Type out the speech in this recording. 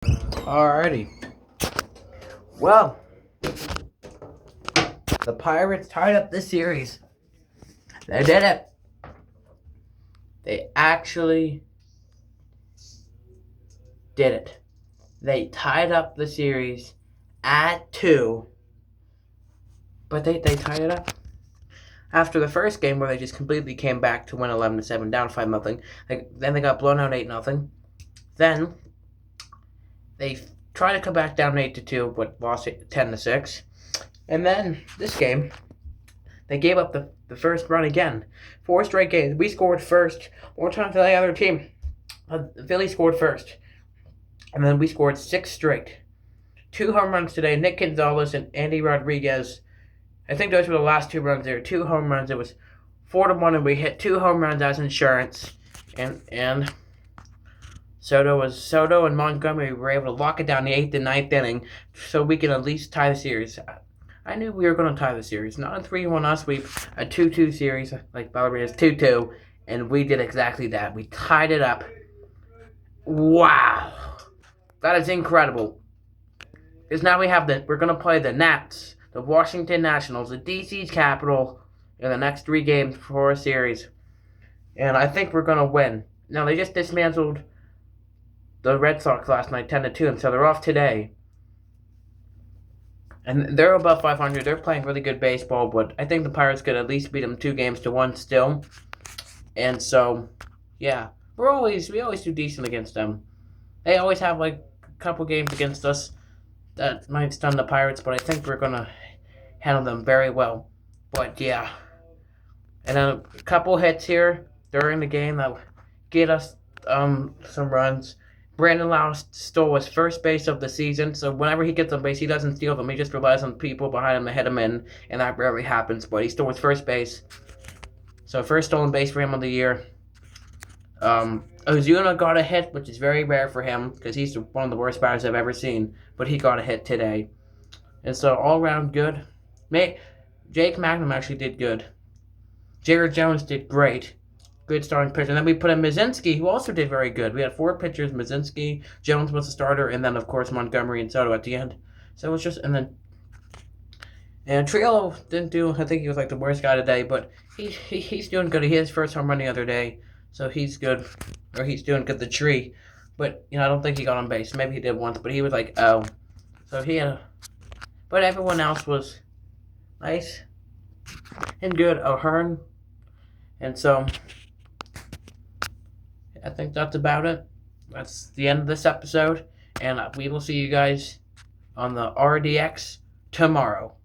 Alrighty. Well, the Pirates tied up this series. They did it. They actually did it. They tied up the series at 2. But they tied it up. After the first game where they just completely came back to win 11-7, down 5-0. Then they got blown out 8-0. Then they tried to come back down 8-2, but lost 10-6. And then this game, they gave up the first run again. 4 straight games. We scored first. More times than the other team. Philly scored first. And then we scored 6 straight. 2 home runs today. Nick Gonzalez and Andy Rodriguez. I think those were the last 2 runs there. 2 home runs. It was 4-1, and we hit 2 home runs as insurance. And Soto and Montgomery were able to lock it down the 8th and 9th inning, so we can at least tie the series. I knew we were going to tie the series. Not a 3-1 sweep, a 2-2 series, like Ballerina's 2-2, and we did exactly that. We tied it up. Wow. That is incredible. Because now we're going to play the Nats, the Washington Nationals, the DC's Capital in the next 3 games for a series. And I think we're going to win. Now, they just dismantled the Red Sox last night 10-2, and so they're off today. And they're above 500. They're playing really good baseball, but I think the Pirates could at least beat them 2-1 still. And so, yeah, we always do decent against them. They always have like a couple games against us that might stun the Pirates, but I think we're gonna handle them very well. But yeah, and then a couple hits here during the game that get us some runs. Brandon Lau stole his first base of the season, so whenever he gets on base, he doesn't steal them. He just relies on people behind him to hit him in, and that rarely happens, but he stole his first base. So first stolen base for him of the year. Ozuna got a hit, which is very rare for him, because he's one of the worst batters I've ever seen, but he got a hit today. And so all around good. Jake Magnum actually did good. Jared Jones did great. Good starting pitcher. And then we put in Mazinski, who also did very good. We had 4 pitchers. Mazinski, Jones was the starter, and then, of course, Montgomery and Soto at the end. So it was just, and Triolo didn't do, I think he was like the worst guy today, but he's doing good. He hit his first home run the other day, so he's good. Or he's doing good, the tree. But, I don't think he got on base. Maybe he did once, but he was like, oh. So he had but everyone else was nice and good. O'Hearn. And so I think that's about it. That's the end of this episode, and we will see you guys on the RDX tomorrow.